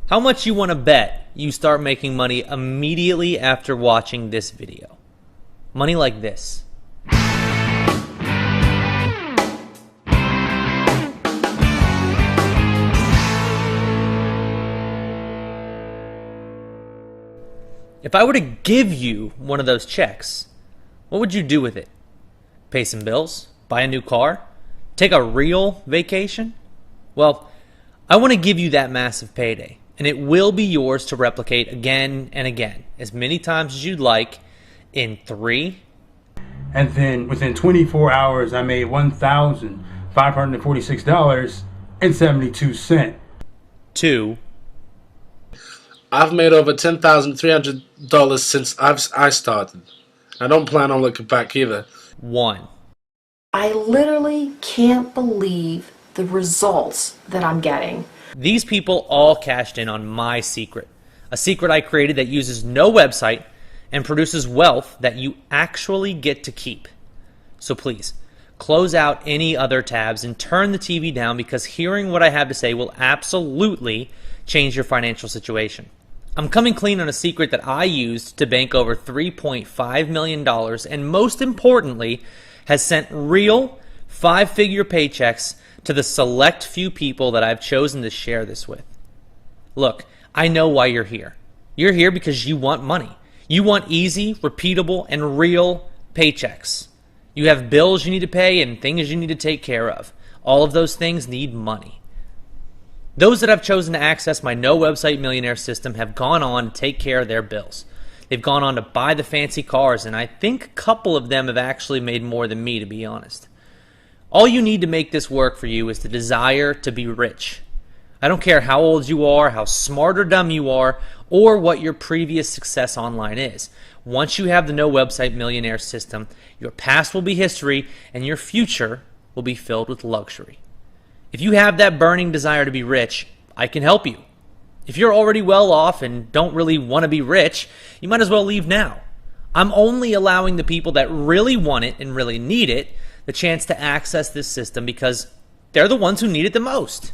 How much you want to bet you start making money immediately after watching this video? Money like this. If I were to give you one of those checks, what would you do with it? Pay some bills? Buy a new car? Take a real vacation? Well, I want to give you that massive payday, and it will be yours to replicate again and again, as many times as you'd like, in 3. And then within 24 hours, I made $1,546.72. 2. I've made over $10,300 since I started. I don't plan on looking back either. 1. I literally can't believe the results that I'm getting. These people all cashed in on my secret, a secret I created that uses no website and produces wealth that you actually get to keep. So please, close out any other tabs and turn the TV down, because hearing what I have to say will absolutely change your financial situation. I'm coming clean on a secret that I used to bank over $3.5 million, and most importantly, has sent real 5-figure paychecks to the select few people that I've chosen to share this with. Look, I know why you're here. You're here because you want money. You want easy, repeatable, and real paychecks. You have bills you need to pay and things you need to take care of. All of those things need money. Those that have chosen to access my No Website Millionaire system have gone on to take care of their bills. They've gone on to buy the fancy cars, and I think a couple of them have actually made more than me, to be honest. All you need to make this work for you is the desire to be rich. I don't care how old you are, how smart or dumb you are, or what your previous success online is. Once you have the No Website Millionaire system, your past will be history and your future will be filled with luxury. If you have that burning desire to be rich, I can help you. If you're already well off and don't really want to be rich, you might as well leave now. I'm only allowing the people that really want it and really need it the chance to access this system because they're the ones who need it the most.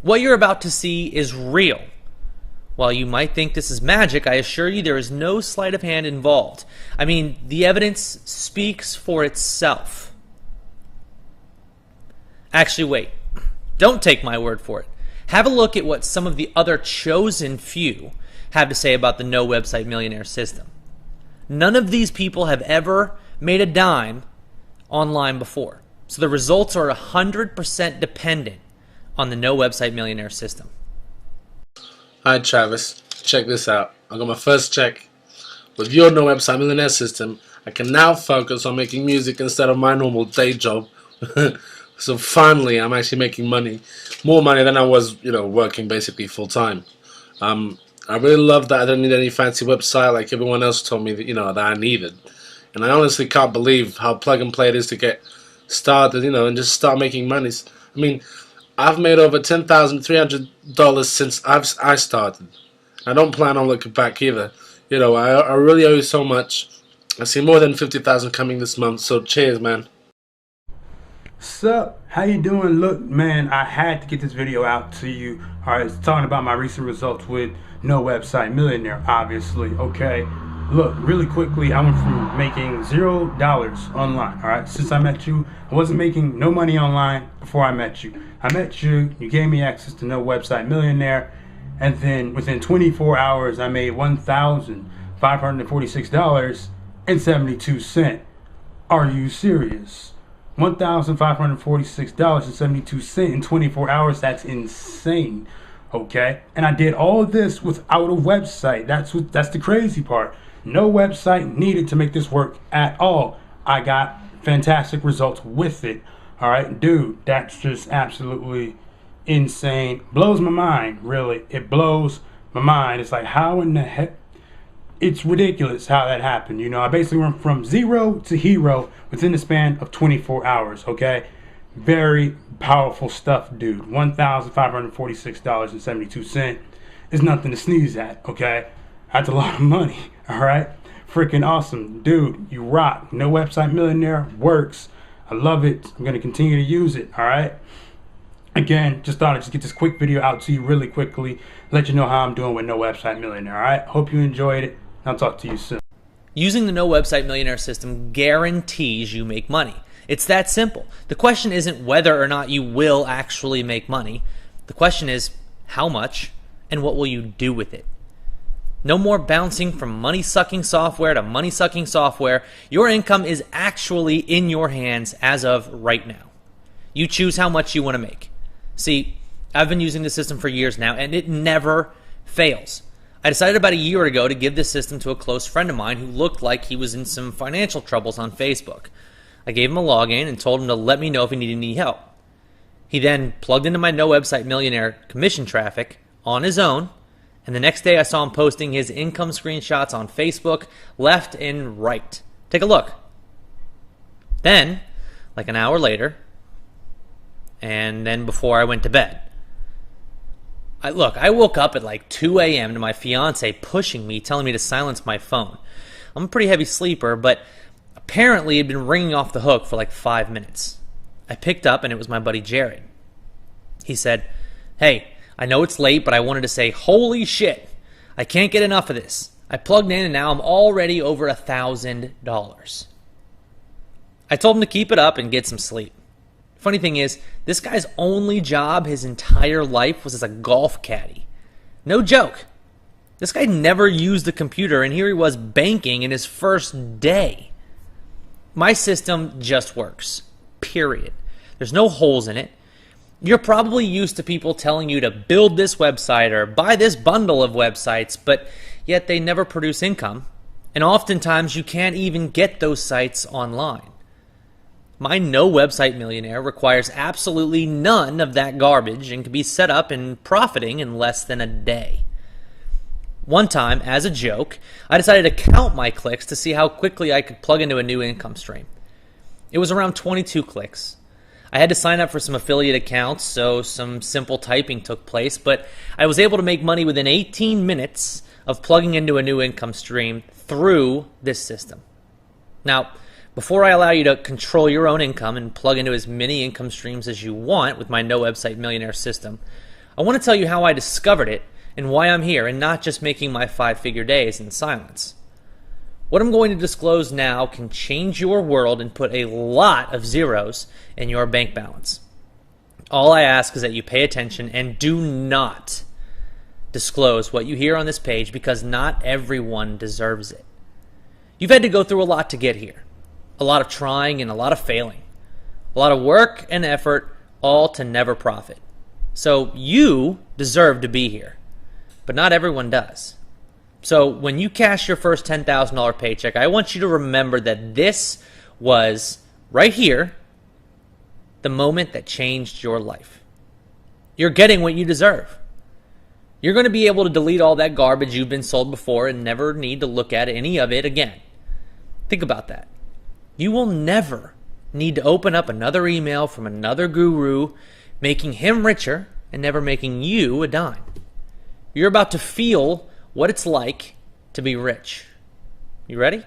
What you're about to see is real. While you might think this is magic, I assure you there is no sleight of hand involved. I mean, the evidence speaks for itself. Actually, wait. Don't take my word for it. Have a look at what some of the other chosen few have to say about the No Website Millionaire system. None of these people have ever made a dime online before. So the results are 100% dependent on the No Website Millionaire system. Hi Travis, check this out. I got my first check. With your No Website Millionaire system, I can now focus on making music instead of my normal day job. So finally, I'm actually making money. More money than I was, working basically full time. I really love that I don't need any fancy website like everyone else told me that, that I needed. And I honestly can't believe how plug and play it is to get started, and just start making money. I mean, I've made over $10,300 since I started. I don't plan on looking back either. I really owe you so much. I see more than 50,000 coming this month, so cheers, man. Sup? How you doing? Look, man, I had to get this video out to you. Alright, it's talking about my recent results with No Website Millionaire, obviously, okay? Look, really quickly, I went from making $0 online, alright? Since I met you, I wasn't making no money online before I met you. I met you, you gave me access to No Website Millionaire, and then within 24 hours, I made $1,546.72. Are you serious? $1,546.72 in 24 hours. That's insane. Okay, and I did all of this without a website. That's the crazy part. No website needed to make this work at all. I got fantastic results with it. All right, dude, that's just absolutely insane. Blows my mind, really. It blows my mind. It's like, how in the heck? It's ridiculous how that happened. I basically went from zero to hero within the span of 24 hours, okay? Very powerful stuff, dude. $1,546.72 is nothing to sneeze at, okay? That's a lot of money, all right? Freaking awesome. Dude, you rock. No Website Millionaire works. I love it. I'm going to continue to use it, all right? Again, just thought I'd just get this quick video out to you really quickly, let you know how I'm doing with No Website Millionaire. All right, hope you enjoyed it. I'll talk to you soon. Using the No Website Millionaire system guarantees you make money. It's that simple. The question isn't whether or not you will actually make money. The question is how much and what will you do with it. No more bouncing from money-sucking software to money-sucking software. Your income is actually in your hands as of right now. You choose how much you want to make. See, I've been using the system for years now, and it never fails. I decided about a year ago to give this system to a close friend of mine who looked like he was in some financial troubles on Facebook. I gave him a login and told him to let me know if he needed any help. He then plugged into my No Website Millionaire commission traffic on his own, and the next day I saw him posting his income screenshots on Facebook left and right. Take a look. Then, like an hour later, and then before I went to bed, I woke up at like 2 a.m. to my fiance pushing me, telling me to silence my phone. I'm a pretty heavy sleeper, but apparently it had been ringing off the hook for like 5 minutes. I picked up and it was my buddy Jared. He said, "Hey, I know it's late, but I wanted to say, holy shit, I can't get enough of this. I plugged in and now I'm already over $1,000. I told him to keep it up and get some sleep. Funny thing is, this guy's only job his entire life was as a golf caddy. No joke. This guy never used a computer, and here he was banking in his first day. My system just works. Period. There's no holes in it. You're probably used to people telling you to build this website or buy this bundle of websites, but yet they never produce income, and oftentimes you can't even get those sites online. My No Website Millionaire requires absolutely none of that garbage and can be set up and profiting in less than a day. One time, as a joke, I decided to count my clicks to see how quickly I could plug into a new income stream. It was around 22 clicks. I had to sign up for some affiliate accounts, so some simple typing took place, but I was able to make money within 18 minutes of plugging into a new income stream through this system. Now, before I allow you to control your own income and plug into as many income streams as you want with my No Website Millionaire system, I want to tell you how I discovered it and why I'm here and not just making my 5-figure days in silence. What I'm going to disclose now can change your world and put a lot of zeros in your bank balance. All I ask is that you pay attention and do not disclose what you hear on this page because not everyone deserves it. You've had to go through a lot to get here. A lot of trying and a lot of failing. A lot of work and effort, all to never profit. So you deserve to be here, but not everyone does. So when you cash your first $10,000 paycheck, I want you to remember that this was, right here, the moment that changed your life. You're getting what you deserve. You're going to be able to delete all that garbage you've been sold before and never need to look at any of it again. Think about that. You will never need to open up another email from another guru, making him richer and never making you a dime. You're about to feel what it's like to be rich. You ready?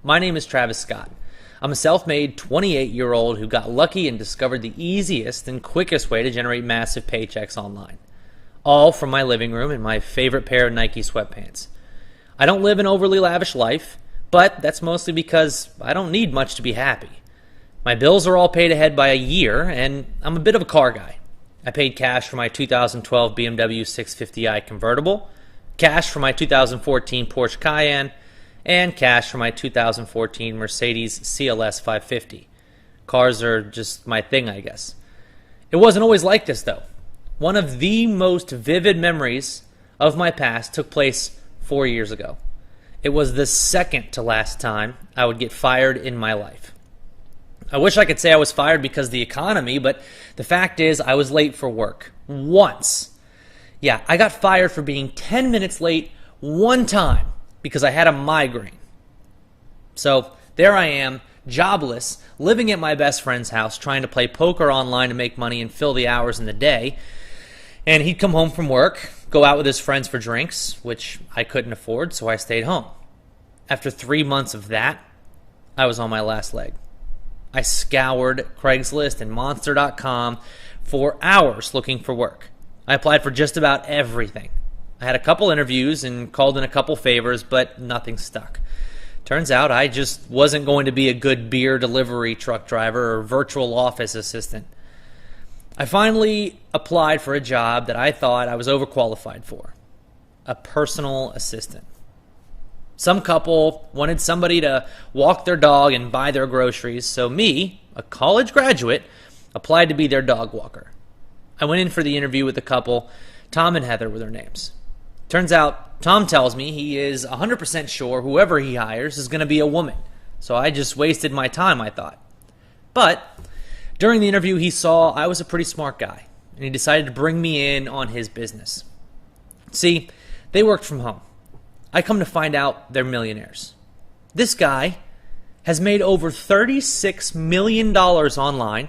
My name is Travis Scott. I'm a self-made 28-year-old who got lucky and discovered the easiest and quickest way to generate massive paychecks online. All from my living room and my favorite pair of Nike sweatpants. I don't live an overly lavish life, but that's mostly because I don't need much to be happy. My bills are all paid ahead by a year, and I'm a bit of a car guy. I paid cash for my 2012 BMW 650i convertible, cash for my 2014 Porsche Cayenne, and cash for my 2014 Mercedes CLS 550. Cars are just my thing, I guess. It wasn't always like this, though. One of the most vivid memories of my past took place 4 years ago. It was the second to last time I would get fired in my life. I wish I could say I was fired because of the economy, but the fact is I was late for work. Once. Yeah, I got fired for being 10 minutes late one time because I had a migraine. So there I am, jobless, living at my best friend's house, trying to play poker online to make money and fill the hours in the day. And he'd come home from work, go out with his friends for drinks, which I couldn't afford, so I stayed home. After 3 months of that, I was on my last leg. I scoured Craigslist and Monster.com for hours looking for work. I applied for just about everything. I had a couple interviews and called in a couple favors, but nothing stuck. Turns out I just wasn't going to be a good beer delivery truck driver or virtual office assistant. I finally applied for a job that I thought I was overqualified for, a personal assistant. Some couple wanted somebody to walk their dog and buy their groceries, so me, a college graduate, applied to be their dog walker. I went in for the interview with the couple. Tom and Heather were their names. Turns out, Tom tells me he is 100% sure whoever he hires is going to be a woman, so I just wasted my time, I thought. But during the interview, he saw I was a pretty smart guy, and he decided to bring me in on his business. See, they worked from home. I come to find out they're millionaires. This guy has made over $36 million online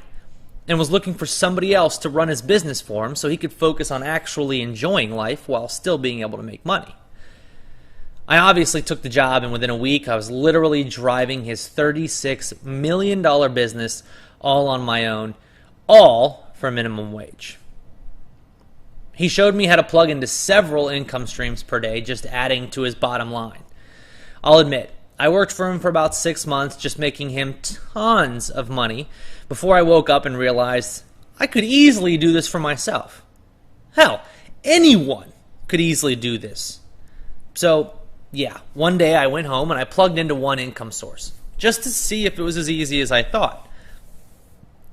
and was looking for somebody else to run his business for him so he could focus on actually enjoying life while still being able to make money. I obviously took the job, and within a week, I was literally driving his $36 million business all on my own, all for minimum wage. He showed me how to plug into several income streams per day, just adding to his bottom line. I'll admit, I worked for him for about 6 months, just making him tons of money before I woke up and realized I could easily do this for myself. Hell, anyone could easily do this. So, yeah, one day I went home and I plugged into one income source just to see if it was as easy as I thought.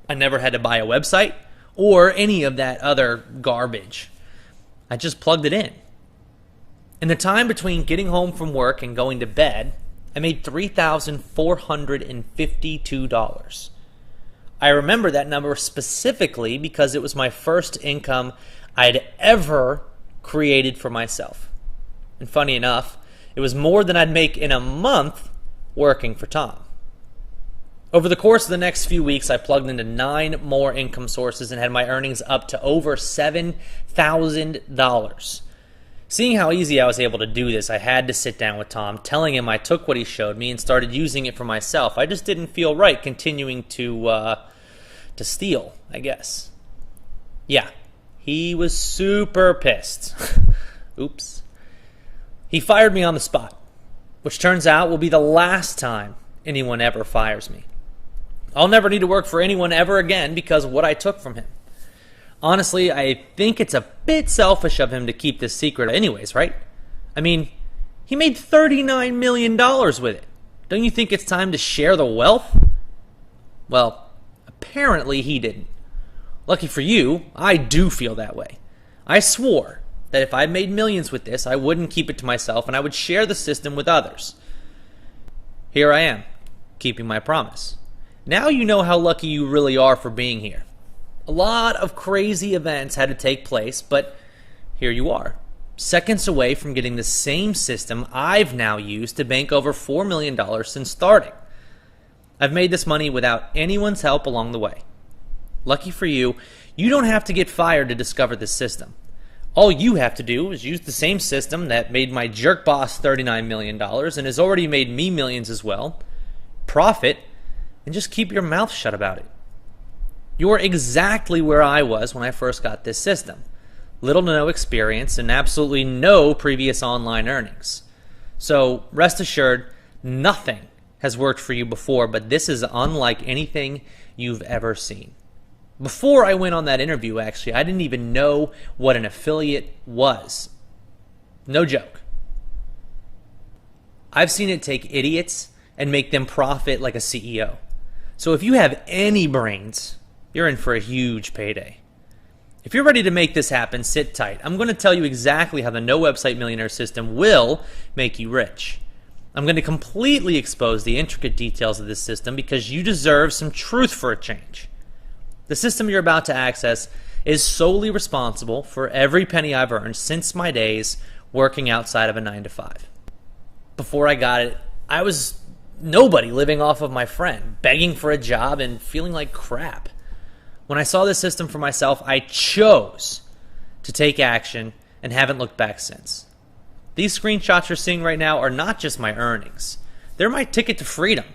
I never had to buy a website or any of that other garbage. I just plugged it in. In the time between getting home from work and going to bed, I made $3,452. I remember that number specifically because it was my first income I'd ever created for myself. And funny enough, it was more than I'd make in a month working for Tom. Over the course of the next few weeks, I plugged into 9 more income sources and had my earnings up to over $7,000. Seeing how easy I was able to do this, I had to sit down with Tom, telling him I took what he showed me and started using it for myself. I just didn't feel right continuing to steal, I guess. Yeah, he was super pissed. Oops. He fired me on the spot, which turns out will be the last time anyone ever fires me. I'll never need to work for anyone ever again because of what I took from him. Honestly, I think it's a bit selfish of him to keep this secret anyways, right? I mean, he made $39 million with it. Don't you think it's time to share the wealth? Well, apparently he didn't. Lucky for you, I do feel that way. I swore that if I made millions with this, I wouldn't keep it to myself and I would share the system with others. Here I am, keeping my promise. Now you know how lucky you really are for being here. A lot of crazy events had to take place, but here you are, seconds away from getting the same system I've now used to bank over $4 million since starting. I've made this money without anyone's help along the way. Lucky for you, you don't have to get fired to discover this system. All you have to do is use the same system that made my jerk boss $39 million and has already made me millions as well. Profit, and just keep your mouth shut about it. You're exactly where I was when I first got this system. Little to no experience and absolutely no previous online earnings. So rest assured, nothing has worked for you before, but this is unlike anything you've ever seen. Before I went on that interview, actually, I didn't even know what an affiliate was. No joke. I've seen it take idiots and make them profit like a CEO. So if you have any brains, you're in for a huge payday. If you're ready to make this happen, sit tight. I'm going to tell you exactly how the No Website Millionaire system will make you rich. I'm going to completely expose the intricate details of this system because you deserve some truth for a change. The system you're about to access is solely responsible for every penny I've earned since my days working outside of a 9-to-5. Before I got it, I was nobody living off of my friend, begging for a job and feeling like crap. When I saw this system for myself, I chose to take action and haven't looked back since. These screenshots you're seeing right now are not just my earnings. They're my ticket to freedom.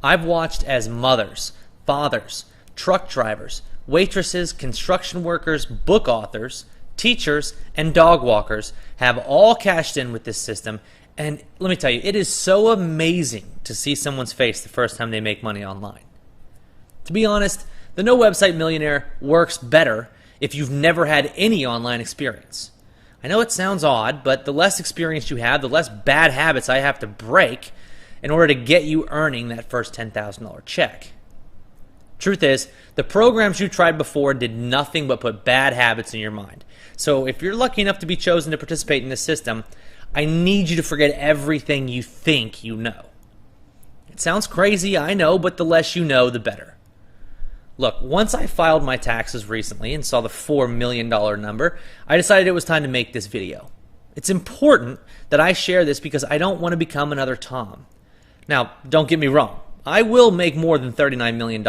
I've watched as mothers, fathers, truck drivers, waitresses, construction workers, book authors, teachers, and dog walkers have all cashed in with this system. And let me tell you, it is so amazing to see someone's face the first time they make money online. To be honest, the No Website Millionaire works better if you've never had any online experience. I know it sounds odd, but the less experience you have, the less bad habits I have to break in order to get you earning that first $10,000 check. Truth is, the programs you tried before did nothing but put bad habits in your mind. So if you're lucky enough to be chosen to participate in this system, I need you to forget everything you think you know. It sounds crazy, I know, but the less you know, the better. Look, once I filed my taxes recently and saw the $4 million number, I decided it was time to make this video. It's important that I share this because I don't want to become another Tom. Now, don't get me wrong. I will make more than $39 million.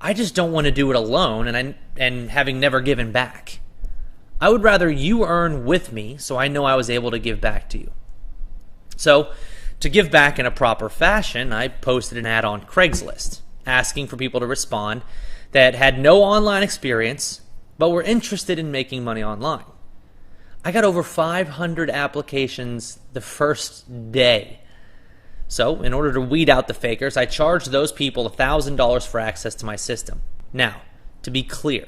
I just don't want to do it alone and having never given back. I would rather you earn with me so I know I was able to give back to you. So, to give back in a proper fashion, I posted an ad on Craigslist asking for people to respond that had no online experience but were interested in making money online. I got over 500 applications the first day. So, in order to weed out the fakers, I charged those people $1,000 for access to my system. Now, to be clear,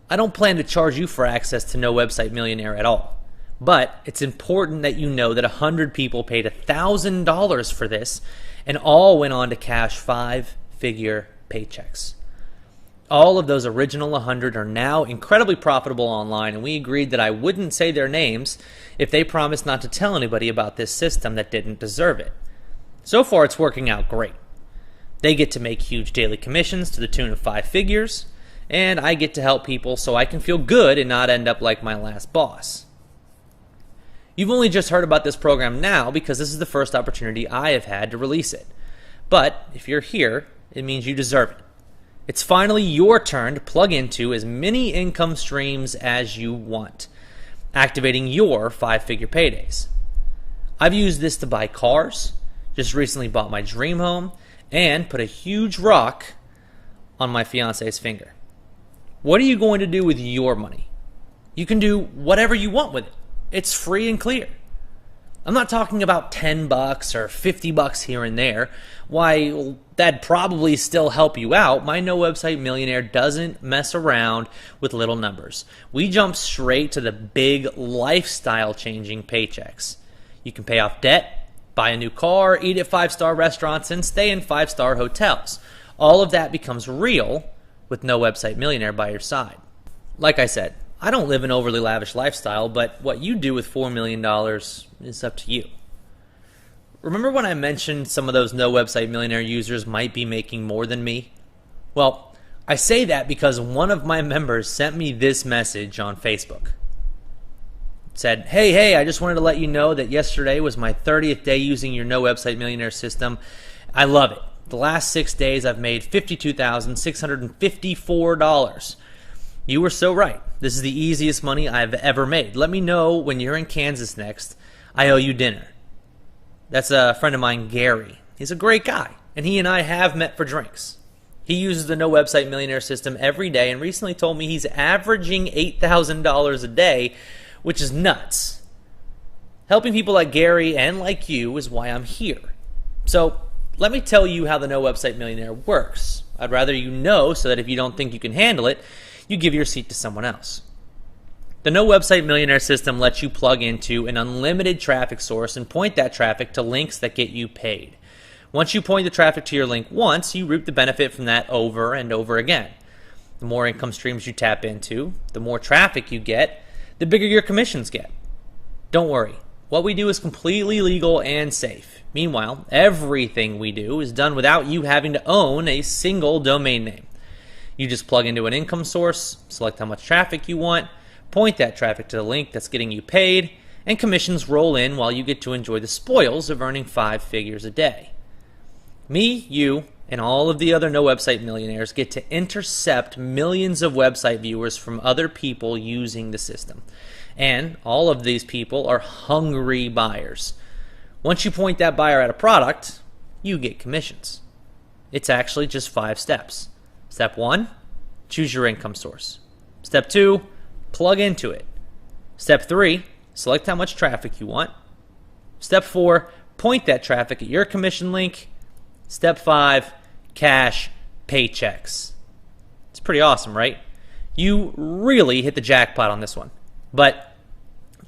I don't plan to charge you for access to No Website Millionaire at all. But it's important that you know that 100 people paid $1,000 for this and all went on to cash five-figure paychecks. All of those original 100 are now incredibly profitable online, and we agreed that I wouldn't say their names if they promised not to tell anybody about this system that didn't deserve it. So far, it's working out great. They get to make huge daily commissions to the tune of 5 figures, and I get to help people so I can feel good and not end up like my last boss. You've only just heard about this program now because this is the first opportunity I have had to release it. But if you're here, it means you deserve it. It's finally your turn to plug into as many income streams as you want, activating your 5-figure paydays. I've used this to buy cars, just recently bought my dream home, and put a huge rock on my fiance's finger. What are you going to do with your money? You can do whatever you want with it. It's free and clear. I'm not talking about $10 or $50 here and there. Why, that'd probably still help you out. My No Website Millionaire doesn't mess around with little numbers. We jump straight to the big lifestyle-changing paychecks. You can pay off debt, buy a new car, eat at 5-star restaurants, and stay in 5-star hotels. All of that becomes real with No Website Millionaire by your side. Like I said, I don't live an overly lavish lifestyle, but what you do with $4 million is up to you. Remember when I mentioned some of those No Website Millionaire users might be making more than me? Well, I say that because one of my members sent me this message on Facebook. It said, hey, I just wanted to let you know that yesterday was my 30th day using your No Website Millionaire system. I love it. The last 6 days I've made $52,654. You were so right. This is the easiest money I've ever made. Let me know when you're in Kansas next. I owe you dinner. That's a friend of mine, Gary. He's a great guy, and he and I have met for drinks. He uses the No Website Millionaire system every day and recently told me he's averaging $8,000 a day, which is nuts. Helping people like Gary and like you is why I'm here. So let me tell you how the No Website Millionaire works. I'd rather you know so that if you don't think you can handle it, you give your seat to someone else. The No Website Millionaire system lets you plug into an unlimited traffic source and point that traffic to links that get you paid. Once you point the traffic to your link once, you reap the benefit from that over and over again. The more income streams you tap into, the more traffic you get, the bigger your commissions get. Don't worry, what we do is completely legal and safe. Meanwhile, everything we do is done without you having to own a single domain name. You just plug into an income source, select how much traffic you want, point that traffic to the link that's getting you paid, and commissions roll in while you get to enjoy the spoils of earning 5 figures a day. Me, you, and all of the other No Website Millionaires get to intercept millions of website viewers from other people using the system. And all of these people are hungry buyers. Once you point that buyer at a product, you get commissions. It's actually just 5 steps. Step 1, choose your income source. Step 2, plug into it. Step 3, select how much traffic you want. Step 4, point that traffic at your commission link. Step 5, cash paychecks. It's pretty awesome, right? You really hit the jackpot on this one. But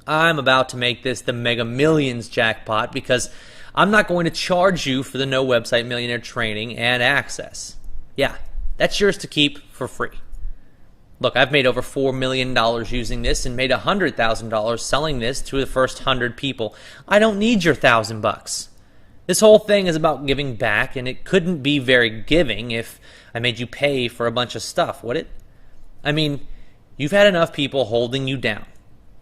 I'm about to make this the Mega Millions jackpot because I'm not going to charge you for the No Website Millionaire training and access. Yeah, that's yours to keep for free. Look, I've made over $4 million using this and made $100,000 selling this to the first 100 people. I don't need your $1,000. This whole thing is about giving back, and it couldn't be very giving if I made you pay for a bunch of stuff, would it? I mean, you've had enough people holding you down.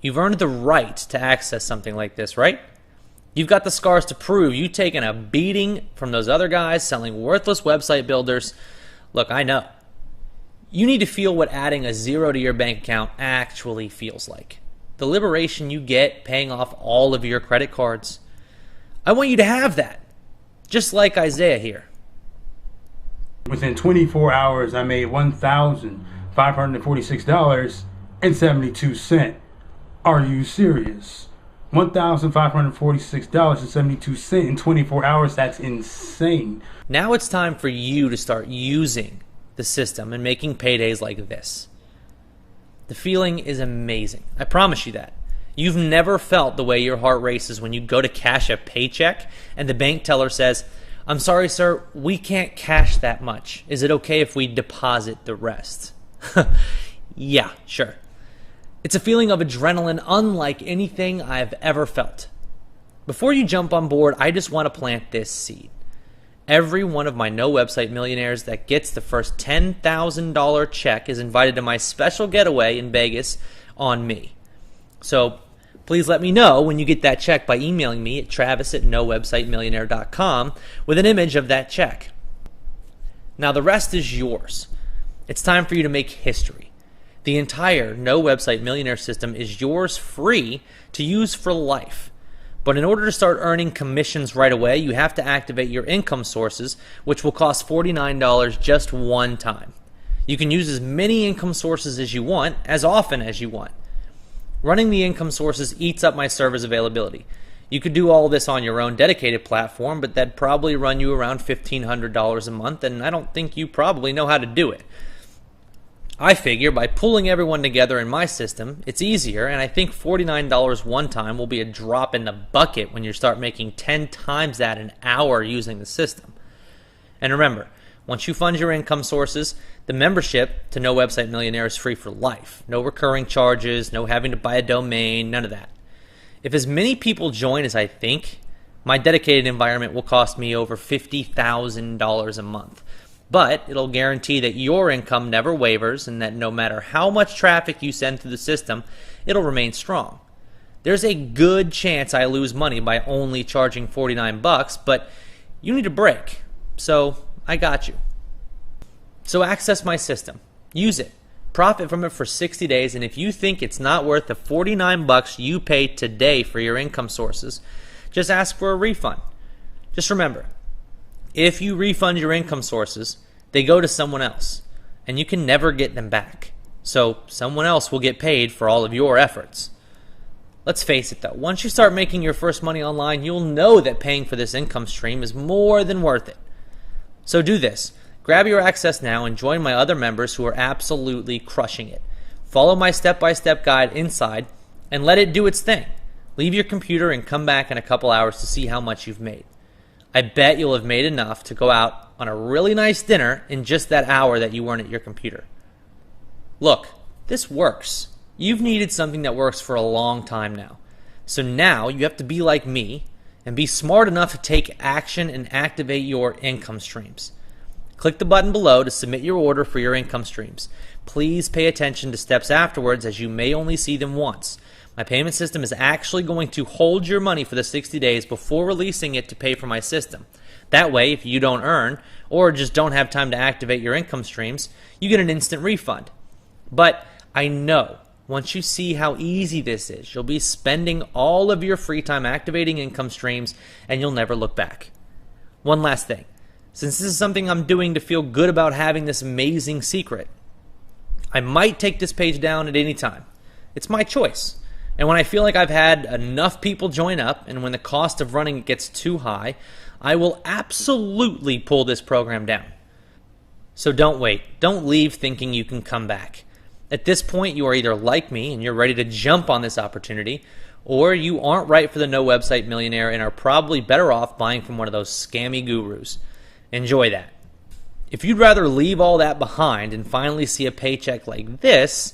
You've earned the right to access something like this, right? You've got the scars to prove you've taken a beating from those other guys selling worthless website builders. Look, I know. You need to feel what adding a zero to your bank account actually feels like. The liberation you get paying off all of your credit cards. I want you to have that, just like Isaiah here. Within 24 hours, I made $1,546.72. Are you serious? $1,546.72 in 24 hours, that's insane. Now it's time for you to start using the system and making paydays like this. The feeling is amazing. I promise you that. You've never felt the way your heart races when you go to cash a paycheck and the bank teller says, "I'm sorry, sir, we can't cash that much. Is it okay if we deposit the rest?" Yeah, sure. It's a feeling of adrenaline unlike anything I've ever felt. Before you jump on board, I just want to plant this seed. Every one of my No Website Millionaires that gets the first $10,000 check is invited to my special getaway in Vegas on me. So please let me know when you get that check by emailing me at travis@nowebsitemillionaire.com with an image of that check. Now the rest is yours. It's time for you to make history. The entire No Website Millionaire system is yours free to use for life. But in order to start earning commissions right away, you have to activate your income sources, which will cost $49 just one time. You can use as many income sources as you want, as often as you want. Running the income sources eats up my server's availability. You could do all this on your own dedicated platform, but that'd probably run you around $1,500 a month, and I don't think you probably know how to do it. I figure by pulling everyone together in my system, it's easier, and I think $49 one time will be a drop in the bucket when you start making 10 times that an hour using the system. And remember, once you fund your income sources, the membership to No Website Millionaire is free for life. No recurring charges, no having to buy a domain, none of that. If as many people join as I think, my dedicated environment will cost me over $50,000 a month. But it'll guarantee that your income never wavers and that no matter how much traffic you send through the system, it'll remain strong. There's a good chance I lose money by only charging $49, but you need a break. So I got you. So access my system. Use it. Profit from it for 60 days, and if you think it's not worth the $49 you pay today for your income sources, just ask for a refund. Just remember, if you refund your income sources, they go to someone else, and you can never get them back. So someone else will get paid for all of your efforts. Let's face it though, once you start making your first money online, you'll know that paying for this income stream is more than worth it. So do this. Grab your access now and join my other members who are absolutely crushing it. Follow my step-by-step guide inside and let it do its thing. Leave your computer and come back in a couple hours to see how much you've made. I bet you'll have made enough to go out on a really nice dinner in just that hour that you weren't at your computer. Look, this works. You've needed something that works for a long time now. So now you have to be like me and be smart enough to take action and activate your income streams. Click the button below to submit your order for your income streams. Please pay attention to steps afterwards as you may only see them once. My payment system is actually going to hold your money for the 60 days before releasing it to pay for my system. That way, if you don't earn or just don't have time to activate your income streams, you get an instant refund. But I know once you see how easy this is, you'll be spending all of your free time activating income streams and you'll never look back. One last thing. Since this is something I'm doing to feel good about having this amazing secret, I might take this page down at any time. It's my choice. And when I feel like I've had enough people join up and when the cost of running it gets too high, I will absolutely pull this program down. So don't wait. Don't leave thinking you can come back. At this point, you are either like me and you're ready to jump on this opportunity, or you aren't right for the No Website Millionaire and are probably better off buying from one of those scammy gurus. Enjoy that. If you'd rather leave all that behind and finally see a paycheck like this,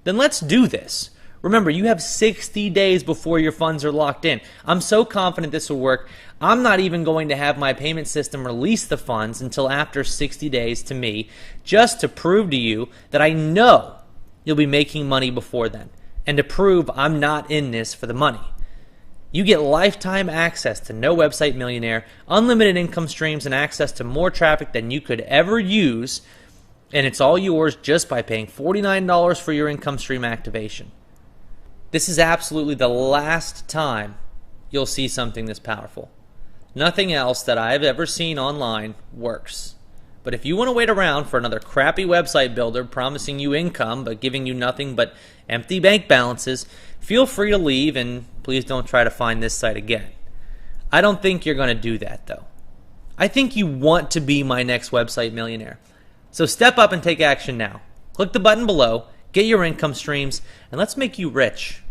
then let's do this. Remember, you have 60 days before your funds are locked in. I'm so confident this will work. I'm not even going to have my payment system release the funds until after 60 days to me, just to prove to you that I know you'll be making money before then, and to prove I'm not in this for the money. You get lifetime access to No Website Millionaire, unlimited income streams, and access to more traffic than you could ever use, and it's all yours just by paying $49 for your income stream activation. This is absolutely the last time you'll see something this powerful. Nothing else that I've ever seen online works. But if you want to wait around for another crappy website builder promising you income but giving you nothing but empty bank balances, feel free to leave and please don't try to find this site again. I don't think you're going to do that though. I think you want to be my next website millionaire. So step up and take action now. Click the button below, get your income streams, and let's make you rich